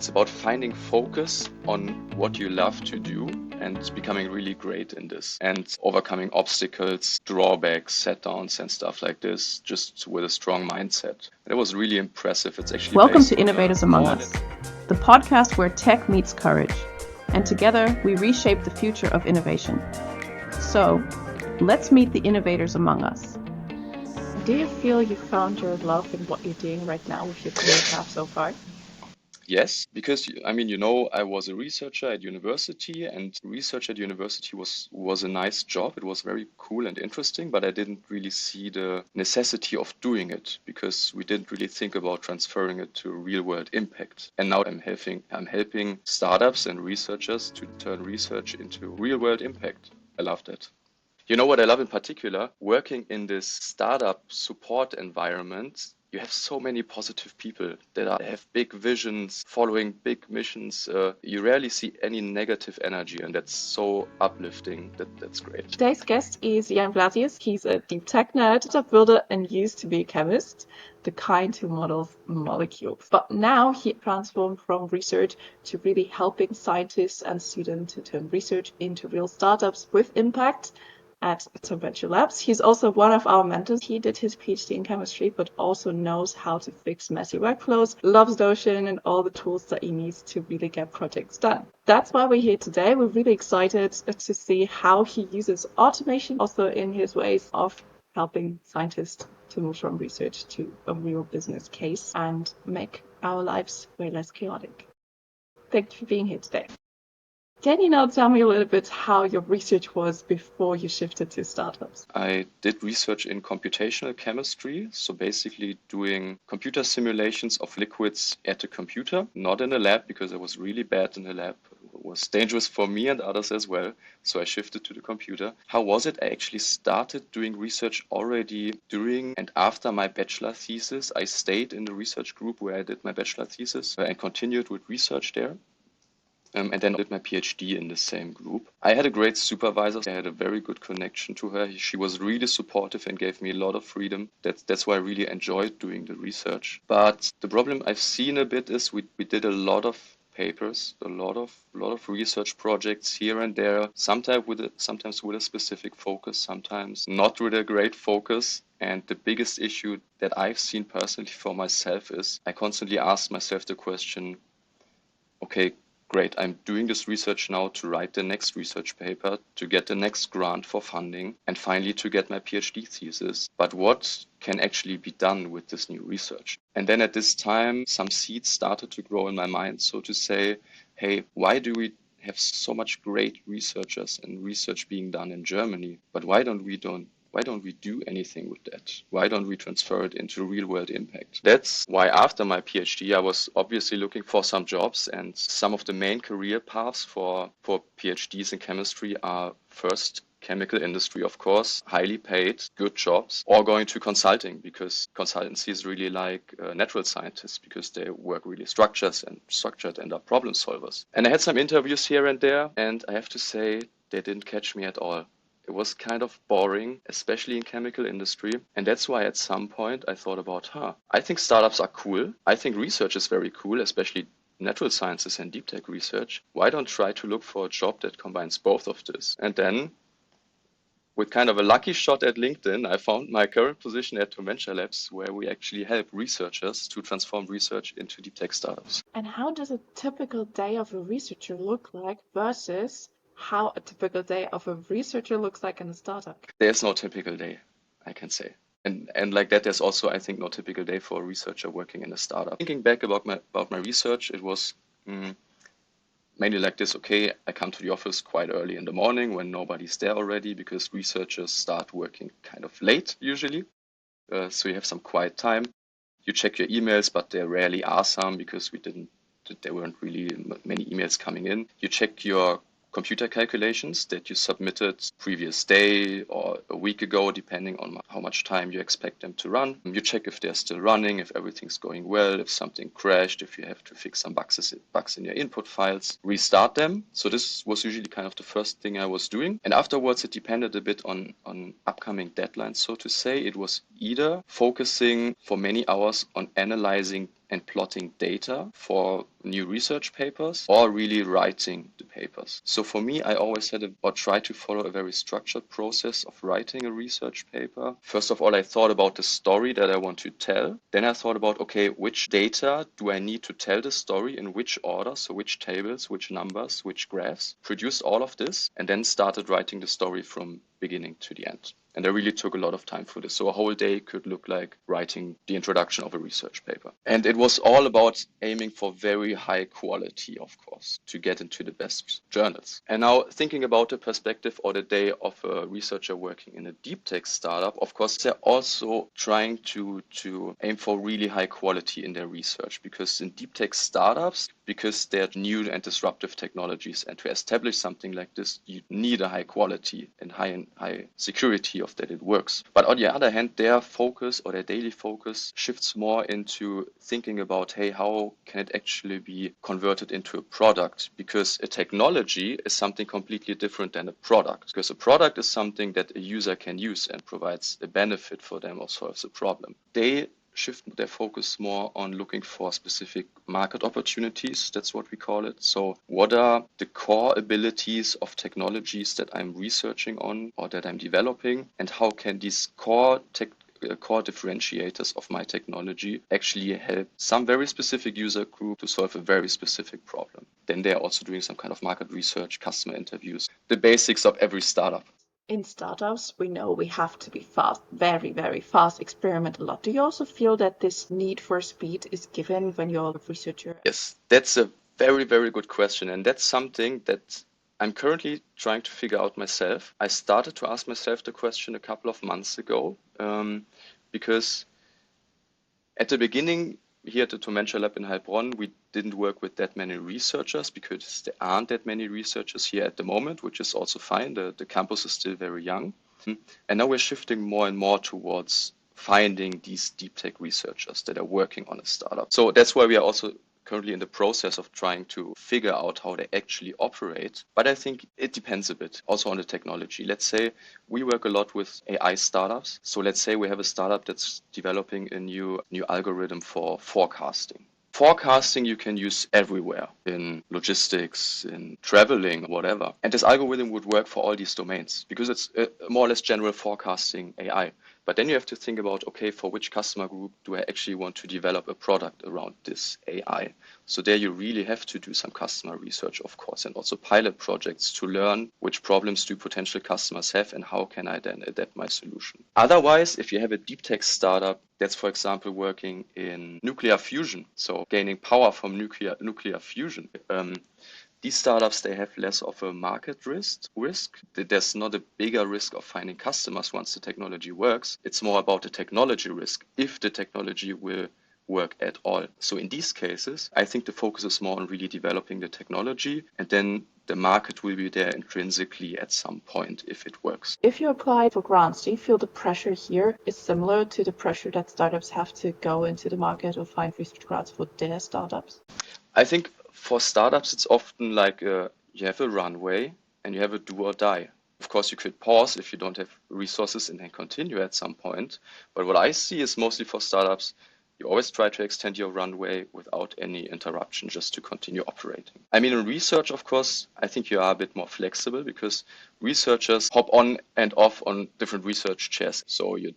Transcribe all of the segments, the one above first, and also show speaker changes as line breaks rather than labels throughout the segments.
It's about finding focus on what you love to do and becoming really great in this and overcoming obstacles, drawbacks, setdowns and stuff like this, just with a strong mindset. It was really impressive. It's actually
Welcome
based
to
on
Innovators Among Us, the podcast where tech meets courage. And together we reshape the future of innovation. So let's meet the innovators among us.
Do you feel you found your love in what you're doing right now with your career path so far?
Yes, because I was a researcher at university, and research at university was a nice job. It was very cool and interesting, but I didn't really see the necessity of doing it because we didn't really think about transferring it to real world impact. And now I'm helping startups and researchers to turn research into real world impact. I love that. You know what I love in particular? Working in this startup support environment, you have so many positive people that have big visions, following big missions. You rarely see any negative energy, and that's so uplifting. That's great.
Today's guest is Jan Blasius. He's a deep tech nerd, startup builder, and used to be a chemist, the kind who models molecules. But now he transformed from research to really helping scientists and students to turn research into real startups with impact at TUM Venture Labs. He's also one of our mentors. He did his PhD in chemistry, but also knows how to fix messy workflows, loves Notion and all the tools that he needs to really get projects done. That's why we're here today. We're really excited to see how he uses automation also in his ways of helping scientists to move from research to a real business case and make our lives way less chaotic. Thank you for being here today. Can you now tell me a little bit how your research was before you shifted to startups?
I did research in computational chemistry, so basically doing computer simulations of liquids at a computer, not in a lab because I was really bad in a lab. It was dangerous for me and others as well, so I shifted to the computer. How was it? I actually started doing research already during and after my bachelor thesis. I stayed in the research group where I did my bachelor thesis and continued with research there. And then did my PhD in the same group. I had a great supervisor. I had a very good connection to her. She was really supportive and gave me a lot of freedom. That's why I really enjoyed doing the research. But the problem I've seen a bit is we did a lot of papers, a lot of research projects here and there, sometimes with a specific focus, sometimes not with a great focus. And the biggest issue that I've seen personally for myself is I constantly ask myself the question, okay, great, I'm doing this research now to write the next research paper, to get the next grant for funding, and finally to get my PhD thesis. But what can actually be done with this new research? And then at this time, some seeds started to grow in my mind, so to say, hey, why do we have so much great researchers and research being done in Germany? But why don't we do anything with that? Why don't we transfer it into real world impact? That's why after my PhD, I was obviously looking for some jobs, and some of the main career paths for PhDs in chemistry are first chemical industry, of course, highly paid, good jobs, or going to consulting because consultancy is really like natural scientists because they work really structured and are problem solvers. And I had some interviews here and there, and I have to say they didn't catch me at all. It was kind of boring, especially in chemical industry. And that's why at some point I thought about, I think startups are cool. I think research is very cool, especially natural sciences and deep tech research. Why don't try to look for a job that combines both of this? And then with kind of a lucky shot at LinkedIn, I found my current position at TUM Venture Labs, where we actually help researchers to transform research into deep tech startups.
And how does a typical day of a researcher look like versus how a typical day of a researcher looks like in a startup?
There's no typical day, I can say. And like that, there's also, I think, no typical day for a researcher working in a startup. Thinking back about my research, it was mainly like this. Okay, I come to the office quite early in the morning when nobody's there already because researchers start working kind of late usually. So you have some quiet time. You check your emails, but there rarely are some because there weren't really many emails coming in. You check your computer calculations that you submitted previous day or a week ago, depending on how much time you expect them to run. You check if they're still running, if everything's going well, if something crashed, if you have to fix some bugs in your input files, restart them. So this was usually kind of the first thing I was doing. And afterwards, it depended a bit on upcoming deadlines. So to say, it was either focusing for many hours on analyzing and plotting data for new research papers, or really writing the papers. So for me, I always try to follow a very structured process of writing a research paper. First of all, I thought about the story that I want to tell. Then I thought about, okay, which data do I need to tell the story, in which order, so which tables, which numbers, which graphs. Produced all of this and then started writing the story from beginning to the end. And I really took a lot of time for this. So a whole day could look like writing the introduction of a research paper. And it was all about aiming for very high quality, of course, to get into the best journals. And now thinking about the perspective or the day of a researcher working in a deep tech startup, of course, they're also trying to aim for really high quality in their research, because in deep tech startups, because they're new and disruptive technologies, and to establish something like this, you need a high quality and high security of that it works. But on the other hand, their focus or their daily focus shifts more into thinking about, hey, how can it actually be converted into a product? Because a technology is something completely different than a product. Because a product is something that a user can use and provides a benefit for them or solves a problem. They shift their focus more on looking for specific market opportunities. That's what we call it. So what are the core abilities of technologies that I'm researching on or that I'm developing, and how can these core differentiators of my technology actually help some very specific user group to solve a very specific problem? Then they're also doing some kind of market research, customer interviews, the basics of every startup.
In startups, we know we have to be fast, very, very fast, experiment a lot. Do you also feel that this need for speed is given when you're a researcher?
Yes, that's a very, very good question. And that's something that I'm currently trying to figure out myself. I started to ask myself the question a couple of months ago, because at the beginning, here at the TUM Venture Lab in Heilbronn, we didn't work with that many researchers because there aren't that many researchers here at the moment, which is also fine. The campus is still very young. And now we're shifting more and more towards finding these deep tech researchers that are working on a startup. So that's why we are also currently in the process of trying to figure out how they actually operate. But I think it depends a bit also on the technology. Let's say we work a lot with AI startups. So let's say we have a startup that's developing a new algorithm for forecasting. Forecasting you can use everywhere, in logistics, in traveling, whatever. And this algorithm would work for all these domains because it's a more or less general forecasting AI. But then you have to think about, okay, for which customer group do I actually want to develop a product around this AI? So there you really have to do some customer research, of course, and also pilot projects to learn which problems do potential customers have and how can I then adapt my solution. Otherwise, if you have a deep tech startup that's, for example, working in nuclear fusion, so gaining power from nuclear fusion, these startups, they have less of a market risk. There's not a bigger risk of finding customers once the technology works. It's more about the technology risk, if the technology will work at all. So in these cases, I think the focus is more on really developing the technology, and then the market will be there intrinsically at some point if it works.
If you apply for grants, do you feel the pressure here is similar to the pressure that startups have to go into the market or find research grants for their startups?
I think for startups, it's often like you have a runway and you have a do or die. Of course, you could pause if you don't have resources and then continue at some point. But what I see is mostly for startups, you always try to extend your runway without any interruption just to continue operating. I mean, in research, of course, I think you are a bit more flexible because researchers hop on and off on different research chairs. So you're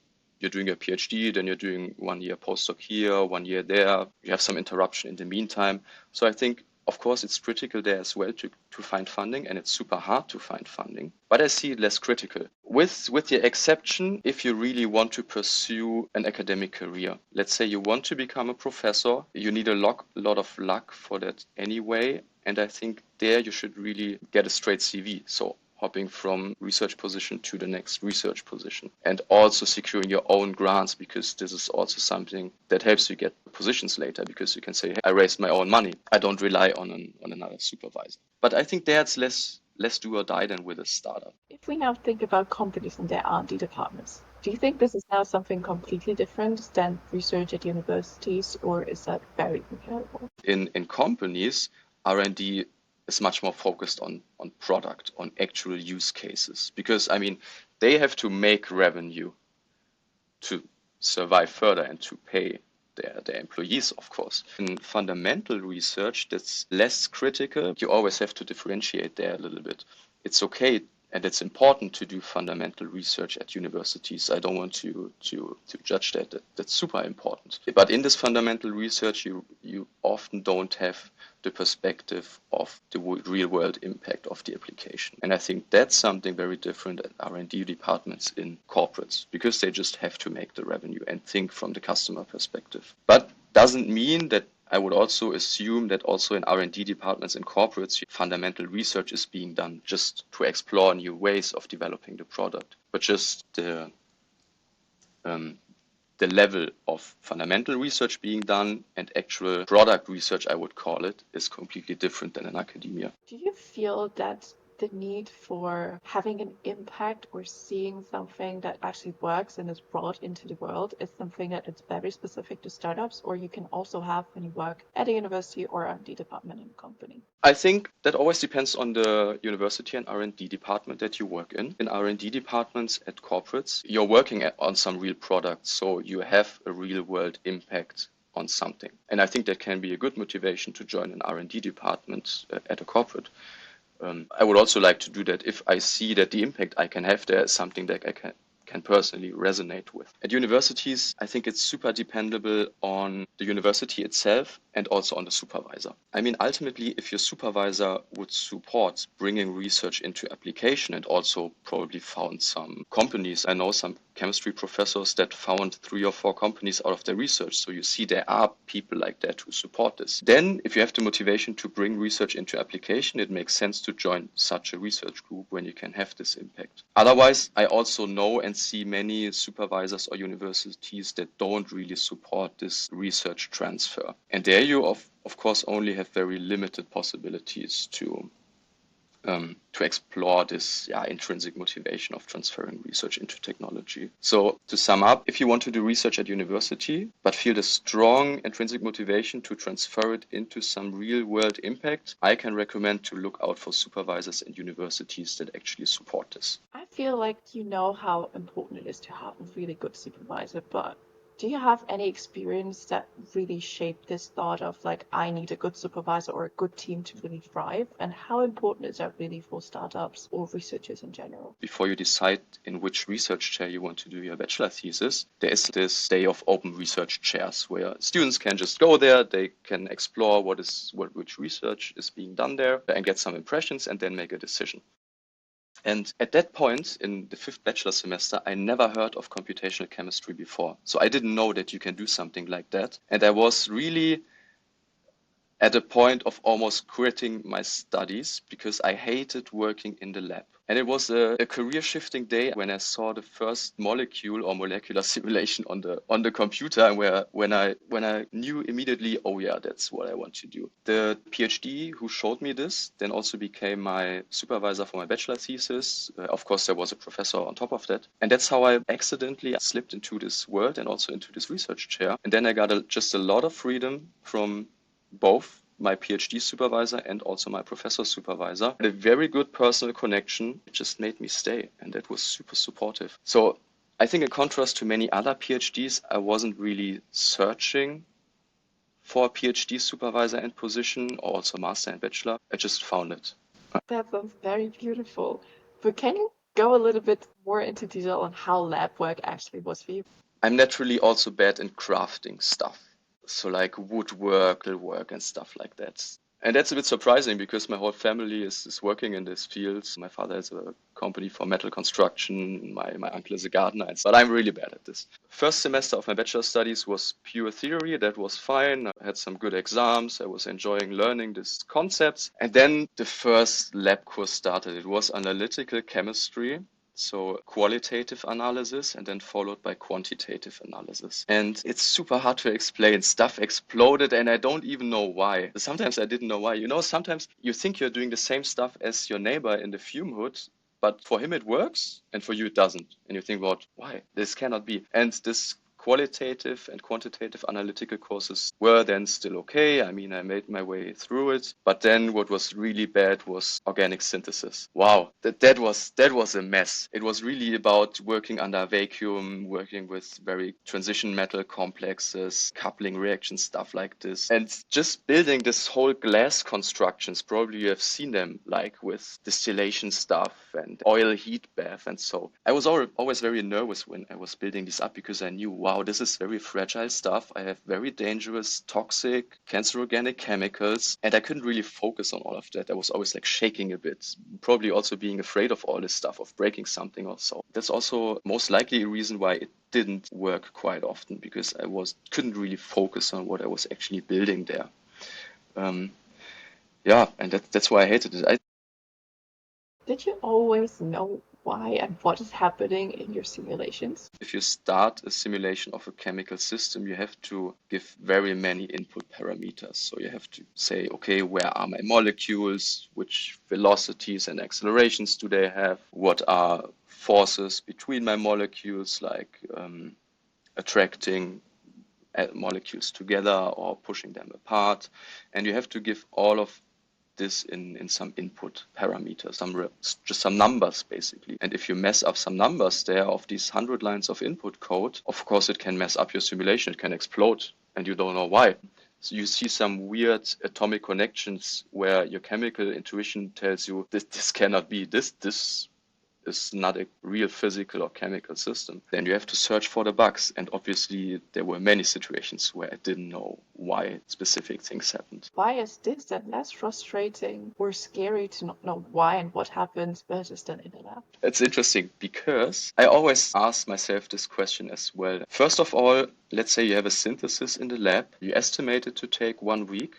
doing a PhD, then you're doing 1 year postdoc here, 1 year there. You have some interruption in the meantime. So I think, of course, it's critical there as well to find funding, and it's super hard to find funding. But I see it less critical. With the exception, if you really want to pursue an academic career. Let's say you want to become a professor, you need a lot of luck for that anyway. And I think there you should really get a straight CV. So hopping from research position to the next research position, and also securing your own grants, because this is also something that helps you get positions later, because you can say, hey, I raised my own money. I don't rely on another supervisor. But I think that's less do or die than with a startup.
If we now think about companies and their R&D departments, do you think this is now something completely different than research at universities, or is that very comparable?
In companies, R&D is much more focused on product, on actual use cases, because I mean, they have to make revenue to survive further and to pay their employees, of course. In fundamental research, that's less critical. You always have to differentiate there a little bit. It's okay and it's important to do fundamental research at universities. I don't want to judge that. That's super important. But in this fundamental research, you often don't have the perspective of the real world impact of the application. And I think that's something very different at R&D departments in corporates, because they just have to make the revenue and think from the customer perspective. But doesn't mean that I would also assume that also in R&D departments in corporates, fundamental research is being done just to explore new ways of developing the product. But just the level of fundamental research being done and actual product research, I would call it, is completely different than in academia.
Do you feel that the need for having an impact or seeing something that actually works and is brought into the world is something that is very specific to startups, or you can also have when you work at a university or R&D department in a company?
I think that always depends on the university and R&D department that you work in. In R&D departments at corporates, you're working on some real products, so you have a real world impact on something. And I think that can be a good motivation to join an R&D department at a corporate. I would also like to do that if I see that the impact I can have there is something that I can personally resonate with. At universities, I think it's super dependable on the university itself and also on the supervisor. I mean, ultimately, if your supervisor would support bringing research into application and also probably found some companies, I know some chemistry professors that found 3 or 4 companies out of their research. So you see there are people like that who support this. Then if you have the motivation to bring research into application, it makes sense to join such a research group when you can have this impact. Otherwise, I also know and see many supervisors or universities that don't really support this research transfer. And there you of course only have very limited possibilities to explore this intrinsic motivation of transferring research into technology. So to sum up, if you want to do research at university, but feel the strong intrinsic motivation to transfer it into some real world impact, I can recommend to look out for supervisors and universities that actually support this.
I feel like you know how important it is to have a really good supervisor, but do you have any experience that really shaped this thought of like, I need a good supervisor or a good team to really thrive? And how important is that really for startups or researchers in general?
Before you decide in which research chair you want to do your bachelor thesis, there is this day of open research chairs where students can just go there, they can explore which research is being done there and get some impressions and then make a decision. And at that point, in the 5th bachelor semester, I never heard of computational chemistry before. So I didn't know that you can do something like that. And I was really at a point of almost quitting my studies because I hated working in the lab. And it was a career-shifting day when I saw the first molecule or molecular simulation on the computer, and when I knew immediately, oh yeah, that's what I want to do. The PhD who showed me this then also became my supervisor for my bachelor thesis. Of course, there was a professor on top of that. And that's how I accidentally slipped into this world and also into this research chair. And then I got just a lot of freedom from both my PhD supervisor and also my professor supervisor. A very good personal connection. It just made me stay, and that was super supportive. So I think in contrast to many other PhDs, I wasn't really searching for a PhD supervisor and position, or also master and bachelor. I just found it.
That sounds very beautiful. But can you go a little bit more into detail on how lab work actually was for you?
I'm naturally also bad in crafting stuff. So like woodwork, work and stuff like that. And that's a bit surprising because my whole family is working in this field. My father has a company for metal construction. My uncle is a gardener. But I'm really bad at this. First semester of my bachelor studies was pure theory. That was fine. I had some good exams. I was enjoying learning these concepts. And then the first lab course started. It was analytical chemistry. So qualitative analysis and then followed by quantitative analysis. And it's super hard to explain. Stuff exploded and I don't even know why. Sometimes I didn't know why. You know, sometimes you think you're doing the same stuff as your neighbor in the fume hood, but for him it works and for you it doesn't. And you think, well, why? This cannot be. And this qualitative and quantitative analytical courses were then still okay. I mean, I made my way through it. But then what was really bad was organic synthesis. Wow, that was a mess. It was really about working under vacuum, working with very transition metal complexes, coupling reactions, stuff like this. And just building this whole glass constructions, probably you have seen them like with distillation stuff and oil heat bath and so. I was always very nervous when I was building this up because I knew, wow, this is very fragile stuff. I have very dangerous, toxic, cancerogenic chemicals, and I couldn't really focus on all of that. I was always like shaking a bit, probably also being afraid of all this stuff, of breaking something or so. That's also most likely a reason why it didn't work quite often, because I couldn't really focus on what I was actually building there. Yeah, and that's why I hated it.
Did you always know why and what is happening in your simulations?
If you start a simulation of a chemical system, you have to give very many input parameters. So you have to say, okay, where are my molecules? Which velocities and accelerations do they have? What are forces between my molecules, like attracting molecules together or pushing them apart? And you have to give all of this in some input parameters, just some numbers basically. And if you mess up some numbers there of these 100 lines of input code, of course it can mess up your simulation. It can explode and you don't know why. So you see some weird atomic connections where your chemical intuition tells you this cannot be, this is not a real physical or chemical system. Then you have to search for the bugs. And obviously there were many situations where I didn't know why specific things happened.
Why is this then less frustrating or scary to not know why and what happens versus than in a lab?
It's interesting because I always ask myself this question as well. First of all, let's say you have a synthesis in the lab. You estimate it to take 1 week,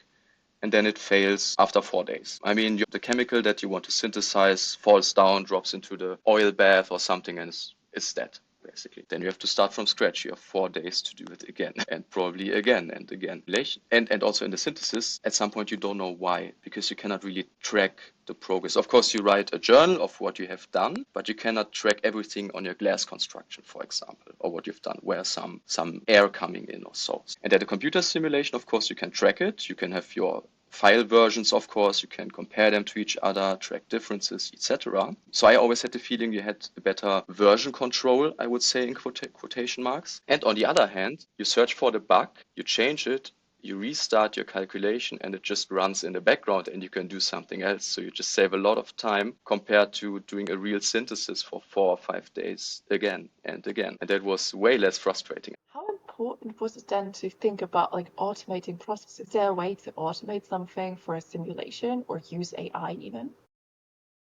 and then it fails after 4 days. I mean, the chemical that you want to synthesize falls down, drops into the oil bath or something, and it's dead, basically. Then you have to start from scratch. You have 4 days to do it again, and probably again and again. And also in the synthesis, at some point you don't know why, because you cannot really track the progress. Of course, you write a journal of what you have done, but you cannot track everything on your glass construction, for example, or what you've done, where some air coming in or so. And at a computer simulation, of course, you can track it. You can have your file versions, of course, you can compare them to each other, track differences, etc. So I always had the feeling you had a better version control, I would say, in quotation marks. And on the other hand, you search for the bug, you change it, you restart your calculation, and it just runs in the background and you can do something else. So you just save a lot of time compared to doing a real synthesis for 4 or 5 days again and again. And that was way less frustrating.
How important was it then to think about like automating processes? Is there a way to automate something for a simulation or use AI even?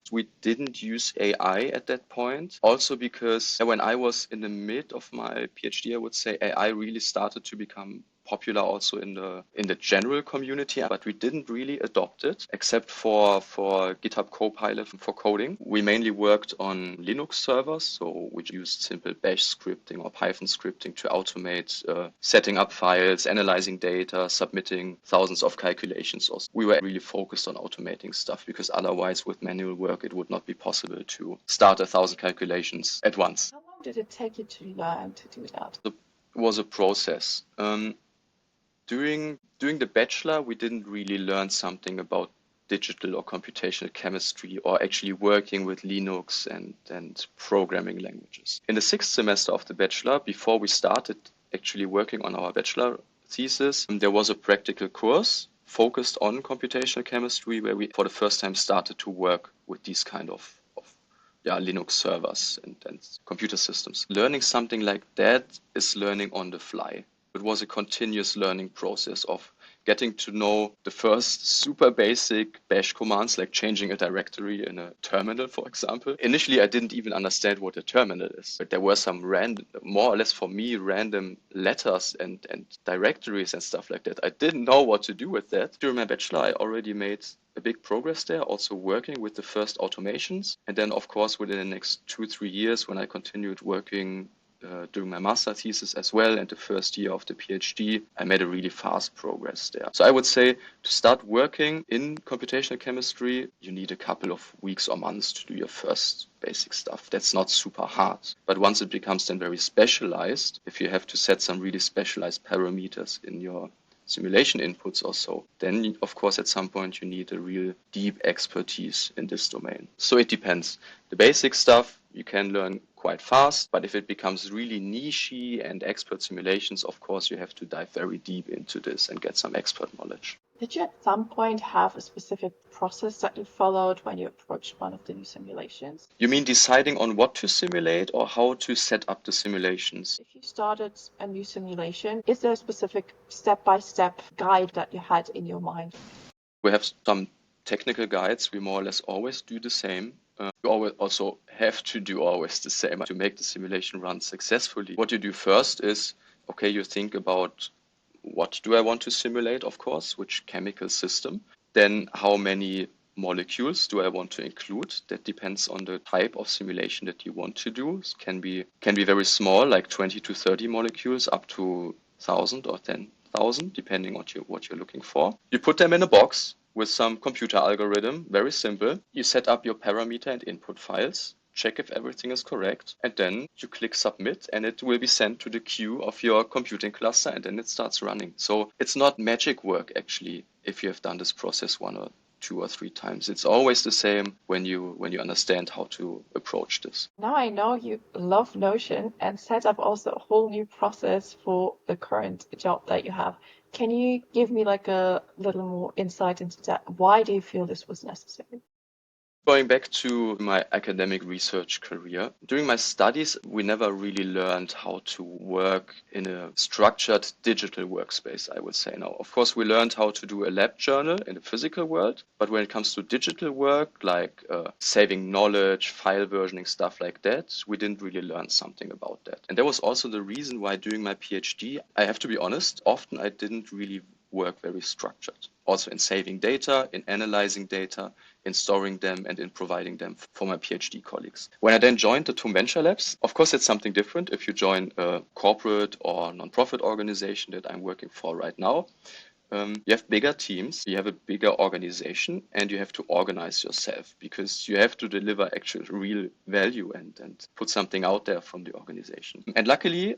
We didn't use AI at that point. Also because when I was in the mid of my PhD, I would say AI really started to become popular also in the general community, but we didn't really adopt it except for GitHub Copilot for coding. We mainly worked on Linux servers, so we used simple bash scripting or Python scripting to automate setting up files, analyzing data, submitting thousands of calculations. Also, we were really focused on automating stuff because otherwise with manual work it would not be possible to start 1,000 calculations at once.
How long did it take you to learn to do that?
It was a process. During the bachelor, we didn't really learn something about digital or computational chemistry or actually working with Linux and programming languages. In the 6th semester of the bachelor, before we started actually working on our bachelor thesis, there was a practical course focused on computational chemistry where we for the first time started to work with these kind of Linux servers and computer systems. Learning something like that is learning on the fly. It was a continuous learning process of getting to know the first super basic bash commands, like changing a directory in a terminal, for example. Initially, I didn't even understand what a terminal is, but there were some random, more or less for me, random letters and directories and stuff like that. I didn't know what to do with that. During my bachelor, I already made a big progress there, also working with the first automations. And then, of course, within the next 2-3 years, when I continued working during my master thesis as well, and the first year of the PhD, I made a really fast progress there. So I would say to start working in computational chemistry, you need a couple of weeks or months to do your first basic stuff. That's not super hard. But once it becomes then very specialized, if you have to set some really specialized parameters in your simulation inputs or so, then of course at some point you need a real deep expertise in this domain. So it depends. The basic stuff you can learn quite fast, but if it becomes really niche-y and expert simulations, of course you have to dive very deep into this and get some expert knowledge.
Did you at some point have a specific process that you followed when you approached one of the new simulations?
You mean deciding on what to simulate or how to set up the simulations?
If you started a new simulation, is there a specific step-by-step guide that you had in your mind?
We have some technical guides. We more or less always do the same. You always also have to do always the same to make the simulation run successfully. What you do first is, okay, you think about what do I want to simulate, of course, which chemical system. Then how many molecules do I want to include? That depends on the type of simulation that you want to do. It can be very small, like 20 to 30 molecules, up to 1,000 or 10,000, depending on what you're looking for. You put them in a box with some computer algorithm, very simple. You set up your parameter and input files, check if everything is correct, and then you click submit and it will be sent to the queue of your computing cluster and then it starts running. So it's not magic work actually if you have done this process 1 or 2 or 3 times. It's always the same when you understand how to approach this.
Now I know you love Notion and set up also a whole new process for the current job that you have. Can you give me like a little more insight into that? Why do you feel this was necessary?
Going back to my academic research career, during my studies, we never really learned how to work in a structured digital workspace, I would say now. Of course, we learned how to do a lab journal in the physical world, but when it comes to digital work, like saving knowledge, file versioning, stuff like that, we didn't really learn something about that. And that was also the reason why during my PhD, I have to be honest, often I didn't really work very structured. Also in saving data, in analyzing data, in storing them and in providing them for my PhD colleagues. When I then joined the TUM Venture Labs, of course, it's something different if you join a corporate or nonprofit organization that I'm working for right now. You have bigger teams, you have a bigger organization, and you have to organize yourself because you have to deliver actual real value and put something out there from the organization. And luckily,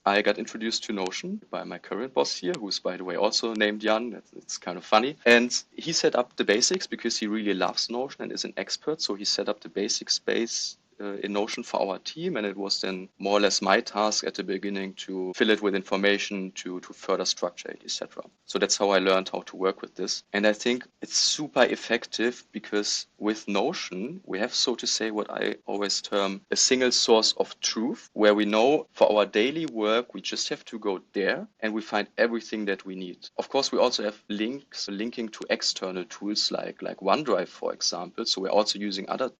I got introduced to Notion by my current boss here, who's, by the way, also named Jan. It's kind of funny. And he set up the basics because he really loves Notion and is an expert. So he set up the basic space in Notion for our team. And it was then more or less my task at the beginning to fill it with information, to further structure it, etc. So that's how I learned how to work with this. And I think it's super effective because with Notion, we have, so to say, what I always term a single source of truth, where we know for our daily work, we just have to go there and we find everything that we need. Of course, we also have links linking to external tools like OneDrive, for example. So we're also using other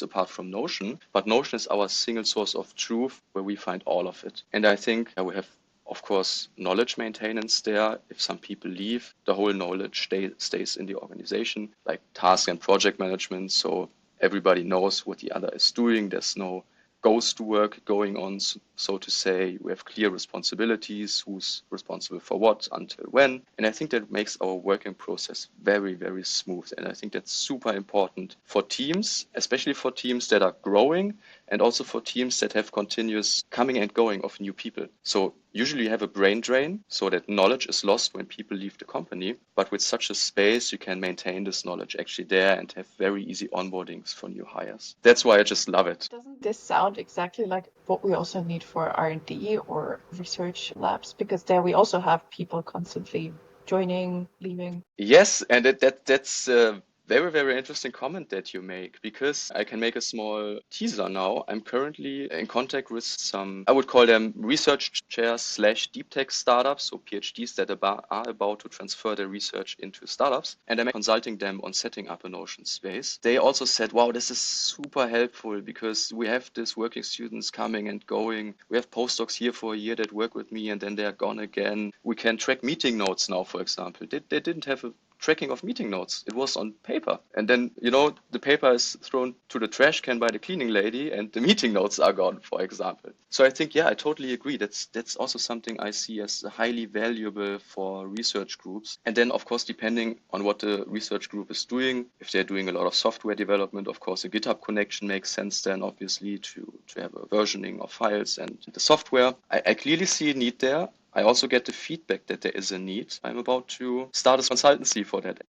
apart from Notion, but Notion is our single source of truth where we find all of it. And I think we have, of course, knowledge maintenance there. If some people leave, the whole knowledge stays in the organization, like task and project management. So everybody knows what the other is doing. There's no ghost work going on, so to say. We have clear responsibilities, who's responsible for what, until when. And I think that makes our working process very, very smooth. And I think that's super important for teams, especially for teams that are growing and also for teams that have continuous coming and going of new people. So usually you have a brain drain so that knowledge is lost when people leave the company. But with such a space, you can maintain this knowledge actually there and have very easy onboardings for new hires. That's why I just love it.
Doesn't this sound exactly like what we also need for R&D or research labs? Because there we also have people constantly joining, leaving.
Yes, and that's a very, very interesting comment that you make, because I can make a small teaser now. I'm currently in contact with some, I would call them research chairs slash deep tech startups, so PhDs that are about to transfer their research into startups. And I'm consulting them on setting up a Notion space. They also said, wow, this is super helpful because we have these working students coming and going. We have postdocs here for a year that work with me and then they're gone again. We can track meeting notes now, for example. They didn't have a tracking of meeting notes. It was on paper. And then, the paper is thrown to the trash can by the cleaning lady and the meeting notes are gone, for example. So I think, I totally agree. That's also something I see as highly valuable for research groups. And then, of course, depending on what the research group is doing, if they're doing a lot of software development, of course, a GitHub connection makes sense then, obviously, to have a versioning of files and the software. I clearly see a need there. I also get the feedback that there is a need. I'm about to start a consultancy for that.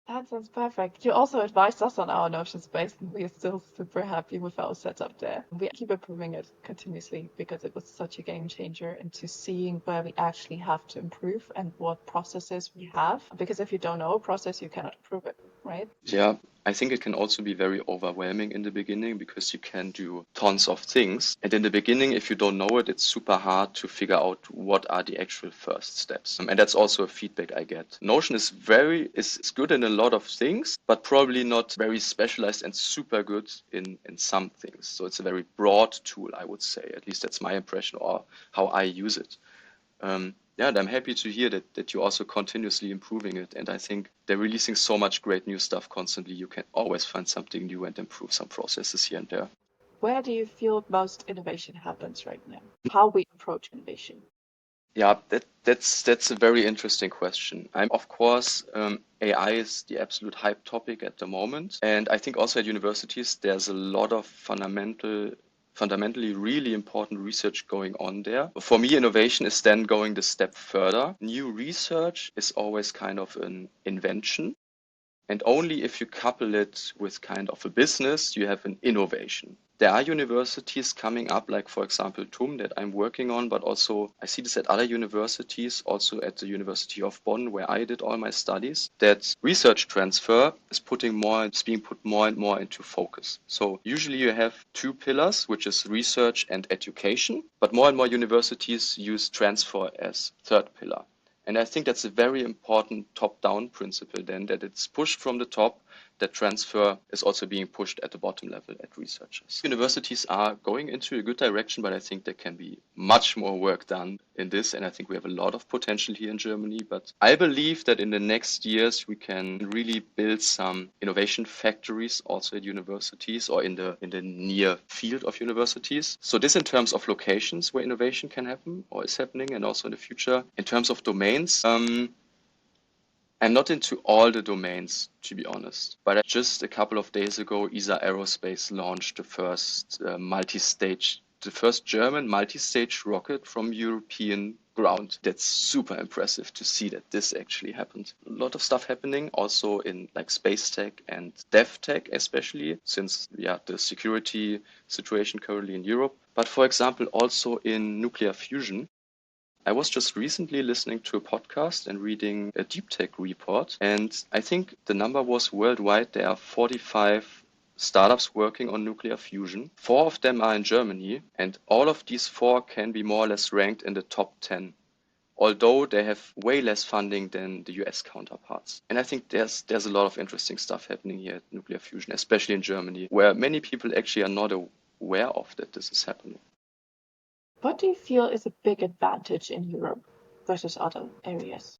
That sounds perfect. You also advised us on our Notion space, and we are still super happy with our setup there. We keep improving it continuously because it was such a game changer into seeing where we actually have to improve and what processes we have. Because if you don't know a process, you cannot improve it, right?
Yeah, I think it can also be very overwhelming in the beginning because you can do tons of things. And in the beginning, if you don't know it, it's super hard to figure out what are the actual first steps. And that's also a feedback I get. Notion is is good in a lot of things, but probably not very specialized and super good in some things. So it's a very broad tool, I would say. At least that's my impression or how I use it. And I'm happy to hear that you're also continuously improving it. And I think they're releasing so much great new stuff constantly. You can always find something new and improve some processes here and there.
Where do you feel most innovation happens right now? How we approach innovation?
Yeah, that's a very interesting question. Of course, AI is the absolute hype topic at the moment. And I think also at universities, there's a lot of fundamentally really important research going on there. For me, innovation is then going the step further. New research is always kind of an invention. And only if you couple it with kind of a business, you have an innovation. There are universities coming up, like, for example, TUM that I'm working on, but also I see this at other universities, also at the University of Bonn, where I did all my studies, that research transfer is being put more and more into focus. So usually you have two pillars, which is research and education, but more and more universities use transfer as third pillar. And I think that's a very important top-down principle then, that it's pushed from the top, that transfer is also being pushed at the bottom level at researchers. Universities are going into a good direction, but I think there can be much more work done in this. And I think we have a lot of potential here in Germany. But I believe that in the next years, we can really build some innovation factories also at universities or in the near field of universities. So this in terms of locations where innovation can happen or is happening, and also in the future. In terms of domains, I'm not into all the domains, to be honest, but just a couple of days ago, ESA Aerospace launched the first German multi-stage rocket from European ground. That's super impressive to see that this actually happened. A lot of stuff happening also in like space tech and dev tech, especially since the security situation currently in Europe. But for example, also in nuclear fusion. I was just recently listening to a podcast and reading a deep tech report, and I think the number was worldwide there are 45 startups working on nuclear fusion. 4 of them are in Germany, and all of these 4 can be more or less ranked in the top 10, although they have way less funding than the US counterparts. And I think there's a lot of interesting stuff happening here at nuclear fusion, especially in Germany, where many people actually are not aware of that this is happening.
What do you feel is a big advantage in Europe versus other areas?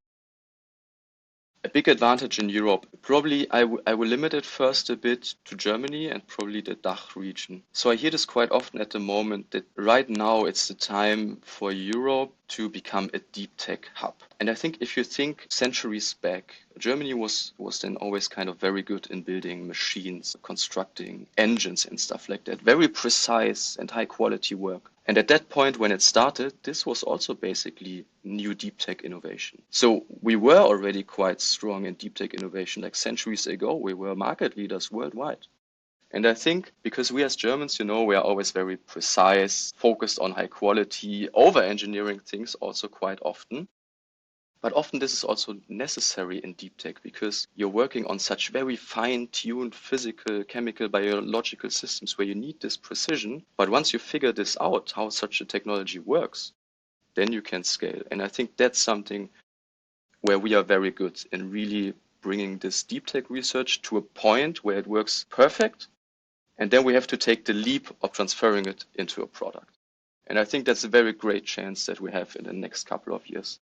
A big advantage in Europe, probably I will limit it first a bit to Germany and probably the DACH region. So I hear this quite often at the moment that right now it's the time for Europe to become a deep tech hub. And I think if you think centuries back, Germany was then always kind of very good in building machines, constructing engines and stuff like that. Very precise and high quality work. And at that point, when it started, this was also basically new deep tech innovation. So we were already quite strong in deep tech innovation. Like centuries ago, we were market leaders worldwide. And I think because we as Germans, we are always very precise, focused on high quality, over-engineering things also quite often. But often this is also necessary in deep tech because you're working on such very fine-tuned physical, chemical, biological systems where you need this precision. But once you figure this out, how such a technology works, then you can scale. And I think that's something where we are very good in really bringing this deep tech research to a point where it works perfect. And then we have to take the leap of transferring it into a product. And I think that's a very great chance that we have in the next couple of years.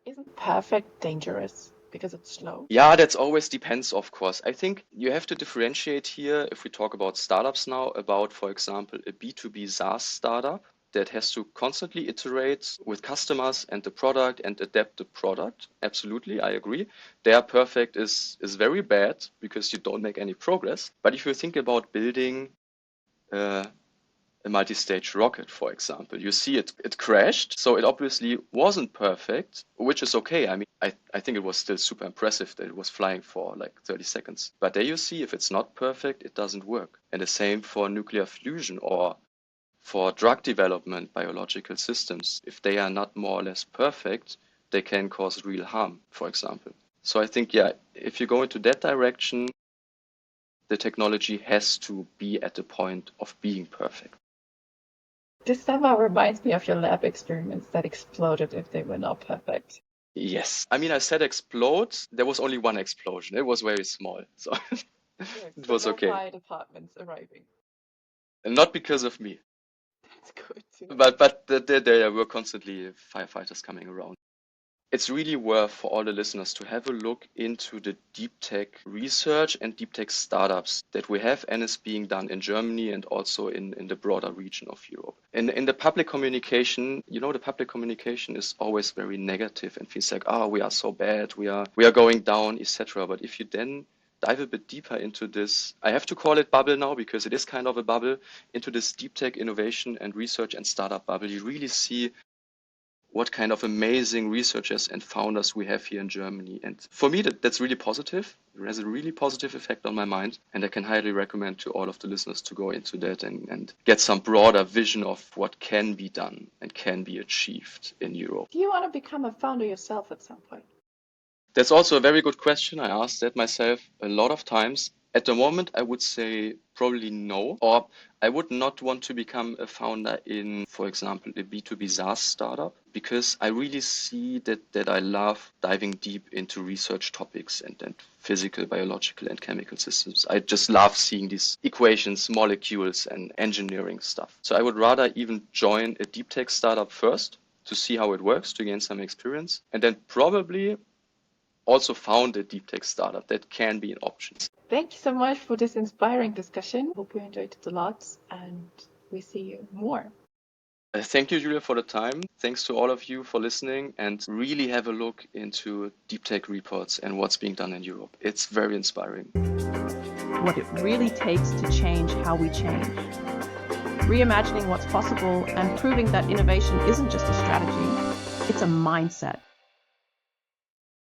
Isn't perfect dangerous? because it's slow?
Yeah, that's always depends, of course. I think you have to differentiate here, if we talk about startups now, about, for example, a B2B SaaS startup that has to constantly iterate with customers and the product and adapt the product. Absolutely, I agree. Their perfect is very bad because you don't make any progress. But if you think about building uh, a multi-stage rocket, for example. You see it crashed, so it obviously wasn't perfect, which is okay. I mean, I think it was still super impressive that it was flying for like 30 seconds. But there you see, if it's not perfect, it doesn't work. And the same for nuclear fusion or for drug development, biological systems. If they are not more or less perfect, they can cause real harm, for example. So I think, yeah, if you go into that direction, the technology has to be at the point of being perfect.
This somehow reminds me of your lab experiments that exploded if they were not perfect.
Yes. I mean, I said explode. There was only one explosion. It was very small. So
Good.
it
So
was
no
okay.
fire departments arriving.
And not because of me,
That's good to know.
but there were constantly firefighters coming around. It's really worth for all the listeners to have a look into the deep tech research and deep tech startups that we have and is being done in Germany and also in the broader region of Europe. In the public communication, the public communication is always very negative and feels like, we are so bad, we are going down, etc. But if you then dive a bit deeper into this, I have to call it bubble now because it is kind of a bubble, into this deep tech innovation and research and startup bubble, you really see what kind of amazing researchers and founders we have here in Germany. And for me, that's really positive. It has a really positive effect on my mind. And I can highly recommend to all of the listeners to go into that and get some broader vision of what can be done and can be achieved in Europe.
Do you want to become a founder yourself at some point?
That's also a very good question. I asked that myself a lot of times. At the moment, I would say probably no, or I would not want to become a founder in, for example, a B2B SaaS startup, because I really see that I love diving deep into research topics and physical, biological, and chemical systems. I just love seeing these equations, molecules, and engineering stuff. So I would rather even join a deep tech startup first to see how it works, to gain some experience, and then probably also found a deep tech startup. That can be an option.
Thank you so much for this inspiring discussion. Hope you enjoyed it a lot, and we see you more.
Thank you, Julia, for the time. Thanks to all of you for listening, and really have a look into deep tech reports and what's being done in Europe. It's very inspiring.
What it really takes to change how we change. Reimagining what's possible and proving that innovation isn't just a strategy, it's a mindset.